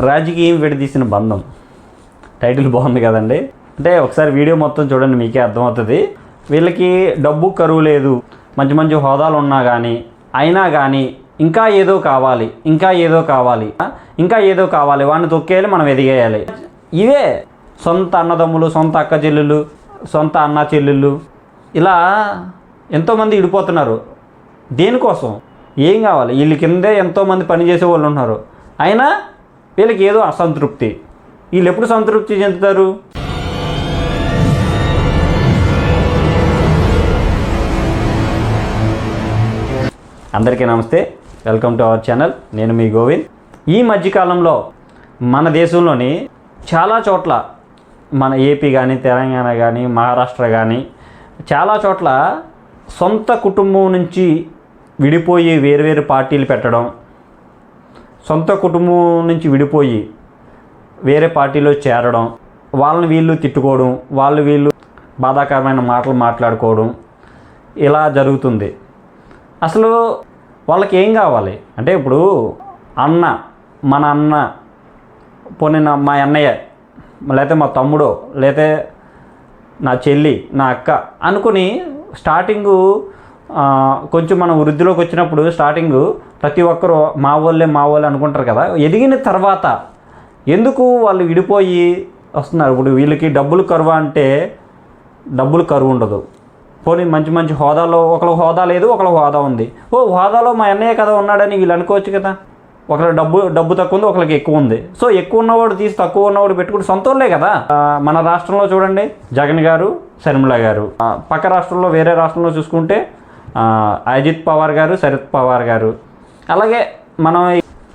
రాజకీయం విడదీసిన బంధం. టైటిల్ బాగుంది కదండి. అంటే ఒకసారి వీడియో మొత్తం చూడండి, మీకే అర్థమవుతుంది. వీళ్ళకి డబ్బు కరువు లేదు, మంచి మంచి హోదాలు ఉన్నా కానీ అయినా కానీ ఇంకా ఏదో కావాలి, ఇంకా ఏదో కావాలి, ఇంకా ఏదో కావాలి, వాడిని తొక్కేయాలి, మనం ఎదిగేయాలి. ఇవే సొంత అన్నదమ్ములు, సొంత అక్క చెల్లెళ్ళు, సొంత అన్న చెల్లెళ్ళు ఇలా ఎంతోమంది విడిపోతున్నారు. దేనికోసం? ఏం కావాలి? వీళ్ళ కిందే ఎంతోమంది పనిచేసే వాళ్ళు ఉన్నారు, అయినా వీళ్ళకి ఏదో అసంతృప్తి. వీళ్ళు ఎప్పుడు సంతృప్తి చెందుతారు? అందరికీ నమస్తే, వెల్కమ్ టు అవర్ ఛానల్. నేను మీ గోవింద్. ఈ మధ్యకాలంలో మన దేశంలోని చాలా చోట్ల, మన ఏపీ కానీ, తెలంగాణ కానీ, మహారాష్ట్ర కానీ చాలా చోట్ల సొంత కుటుంబం నుంచి విడిపోయి వేరువేరు పార్టీలు పెట్టడం, సొంత కుటుంబం నుంచి విడిపోయి వేరే పార్టీలో చేరడం, వాళ్ళని వీళ్ళు తిట్టుకోవడం, వాళ్ళు వీళ్ళు బాధాకరమైన మాటలు మాట్లాడుకోవడం ఇలా జరుగుతుంది. అసలు వాళ్ళకి ఏం కావాలి అంటే, ఇప్పుడు మన అన్న పోనీ మా అన్నయ్య, లేకపోతే మా తమ్ముడో, లేకపోతే నా చెల్లి, నా అక్క అనుకుని స్టార్టింగు కొంచెం మనం వృద్ధిలోకి వచ్చినప్పుడు స్టార్టింగు ప్రతి ఒక్కరూ మా వాళ్ళే అనుకుంటారు కదా. ఎదిగిన తర్వాత ఎందుకు వాళ్ళు విడిపోయి వస్తున్నారు? ఇప్పుడు వీళ్ళకి డబ్బులు కరువు అంటే డబ్బులు కరువు ఉండదు. పోనీ మంచి మంచి హోదాలో ఒకళ్ళ హోదా లేదు, ఒకళ్ళ హోదా ఉంది. హోదాలో మా అన్నయ్య కదా ఉన్నాడని వీళ్ళు అనుకోవచ్చు కదా. ఒకళ్ళ డబ్బు తక్కువ ఉంది, ఒకళ్ళకి ఎక్కువ ఉంది. సో ఎక్కువ ఉన్నవాడు తీసి తక్కువ ఉన్నవాడు పెట్టుకుంటే సొంతోళ్ళే కదా. మన రాష్ట్రంలో చూడండి, జగన్ గారు, షర్మిల గారు. పక్క రాష్ట్రంలో, వేరే రాష్ట్రంలో చూసుకుంటే అజిత్ పవార్ గారు, శరద్ పవార్ గారు. అలాగే మనం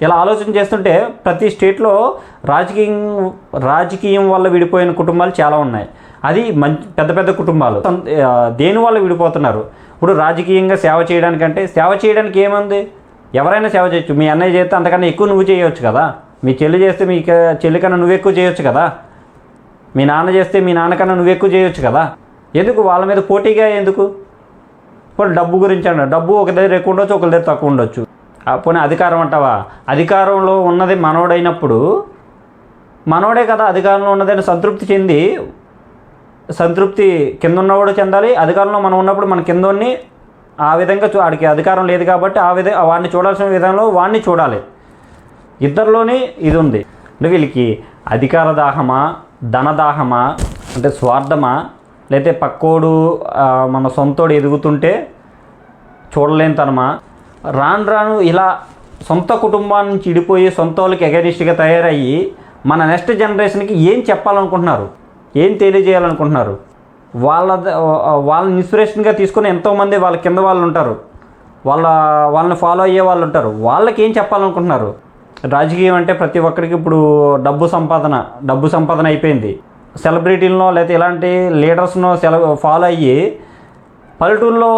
ఇలా ఆలోచన చేస్తుంటే ప్రతి స్టేట్లో రాజకీయం వల్ల విడిపోయిన కుటుంబాలు చాలా ఉన్నాయి. అది పెద్ద పెద్ద కుటుంబాలు. దేనివల్ల విడిపోతున్నారు? ఇప్పుడు రాజకీయంగా సేవ చేయడానికి ఏముంది? ఎవరైనా సేవ చేయొచ్చు. మీ అన్నయ్య చేస్తే అంతకన్నా ఎక్కువ నువ్వు చేయవచ్చు కదా. మీ చెల్లి చేస్తే మీ చెల్లి కన్నా నువ్వు ఎక్కువ చేయొచ్చు కదా. మీ నాన్న చేస్తే మీ నాన్నకన్నా నువ్వు ఎక్కువ చేయొచ్చు కదా. ఎందుకు వాళ్ళ మీద పోటీగా? ఎందుకు? ఇప్పుడు డబ్బు గురించి అన్న, డబ్బు ఒక దగ్గర ఎక్కువ ఉండొచ్చు, ఒకరి దగ్గర తక్కువ ఉండొచ్చు. పోనీ అధికారం అంటావా? అధికారంలో ఉన్నది మనోడైనప్పుడు మనోడే కదా అధికారంలో ఉన్నదని సంతృప్తి కింద ఉన్నవాడు చెందాలి. అధికారంలో మనం ఉన్నప్పుడు మన కిందోన్ని ఆ విధంగా వాడికి అధికారం లేదు కాబట్టి వాడిని చూడాల్సిన విధంలో వాడిని చూడాలి. ఇద్దరిలోనే ఇది ఉంది. అంటే వీళ్ళకి అధికార దాహమా, ధనదాహమా, అంటే స్వార్థమా, లేకపోతే పక్కోడు మన సొంతోడు ఎదుగుతుంటే చూడలేనితనమా? రాను ఇలా సొంత కుటుంబాన్ని నుంచి విడిపోయి సొంత వాళ్ళకి ఎగనిస్ట్గా తయారయ్యి మన నెక్స్ట్ జనరేషన్కి ఏం చెప్పాలనుకుంటున్నారు? ఏం తెలియజేయాలనుకుంటున్నారు? వాళ్ళని ఇన్స్పిరేషన్గా తీసుకుని ఎంతోమంది వాళ్ళ కింద వాళ్ళు ఉంటారు, వాళ్ళని ఫాలో అయ్యే వాళ్ళు ఉంటారు. వాళ్ళకి ఏం చెప్పాలనుకుంటున్నారు? రాజకీయం అంటే ప్రతి ఒక్కరికి ఇప్పుడు డబ్బు సంపాదన అయిపోయింది. సెలబ్రిటీలను లేకపోతే ఇలాంటి లీడర్స్ను ఫాలో అయ్యి పల్లెటూరులో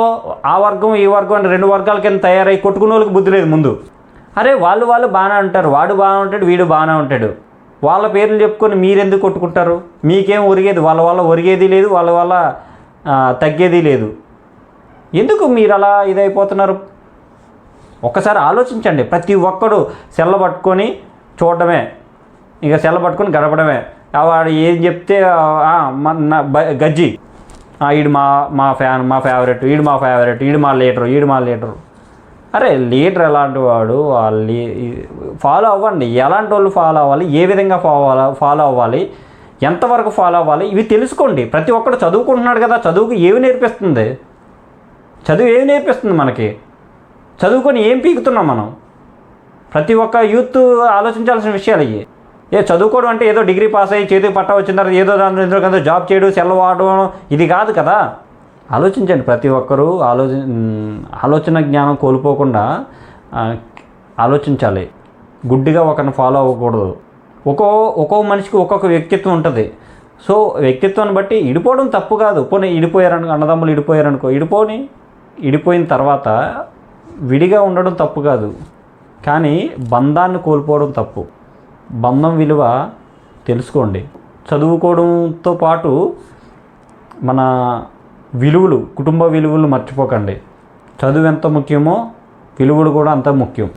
ఆ వర్గం ఈ వర్గం అని రెండు వర్గాల కింద తయారై కొట్టుకునే వాళ్ళకి బుద్ధి లేదు ముందు. అరే వాళ్ళు బాగానే ఉంటారు, వాడు బాగానే ఉంటాడు, వీడు బాగానే ఉంటాడు, వాళ్ళ పేర్లు చెప్పుకొని మీరెందుకు కొట్టుకుంటారు? మీకేం ఒరిగేది? వాళ్ళ ఒరిగేది లేదు, వాళ్ళ తగ్గేది లేదు. ఎందుకు మీరు అలా ఇదైపోతున్నారు? ఒక్కసారి ఆలోచించండి. ప్రతి ఒక్కడు సెల్ల పట్టుకొని చూడడమే, ఇక సెల్ల పట్టుకొని గడపడమే. వాడు ఏం చెప్తే గజ్జి, ఈడు మా ఫేవరెట్, ఈడు మా ఫేవరెట్, ఈడు మా లీడరు. అరే లీడర్ ఎలాంటి వాడు? వాళ్ళు ఫాలో అవ్వండి. ఎలాంటి వాళ్ళు ఫాలో అవ్వాలి, ఏ విధంగా ఫాలో అవ్వాలి, ఎంతవరకు ఫాలో అవ్వాలి, ఇవి తెలుసుకోండి. ప్రతి ఒక్కడు చదువుకుంటున్నాడు కదా. చదువు ఏమి నేర్పిస్తుంది మనకి? చదువుకొని ఏం పీకుతున్నాం మనం? ప్రతి ఒక్క యూత్ ఆలోచించాల్సిన విషయాలు ఇవి. చదువుకోవడం అంటే ఏదో డిగ్రీ పాస్ అయ్యి చేతికి పట్టా వచ్చిన తర్వాత ఏదో దాని జాబ్ చేయడం, సెలవు వాడడం, ఇది కాదు కదా. ఆలోచించండి. ప్రతి ఒక్కరూ ఆలోచన జ్ఞానం కోల్పోకుండా ఆలోచించాలి. గుడ్డిగా ఒకరిని ఫాలో అవ్వకూడదు. ఒక్కో మనిషికి ఒక్కొక్క వ్యక్తిత్వం ఉంటుంది. సో వ్యక్తిత్వాన్ని బట్టి విడిపోవడం తప్పు కాదు. పోనీ అన్నదమ్ములు విడిపోయారనుకో, విడిపోయిన తర్వాత విడిగా ఉండడం తప్పు కాదు, కానీ బంధాన్ని కోల్పోవడం తప్పు. బంధం విలువ తెలుసుకోండి. చదువుకోవడంతో పాటు మన కుటుంబ విలువలు మర్చిపోకండి. చదువు ఎంత ముఖ్యమో విలువలు కూడా అంత ముఖ్యం.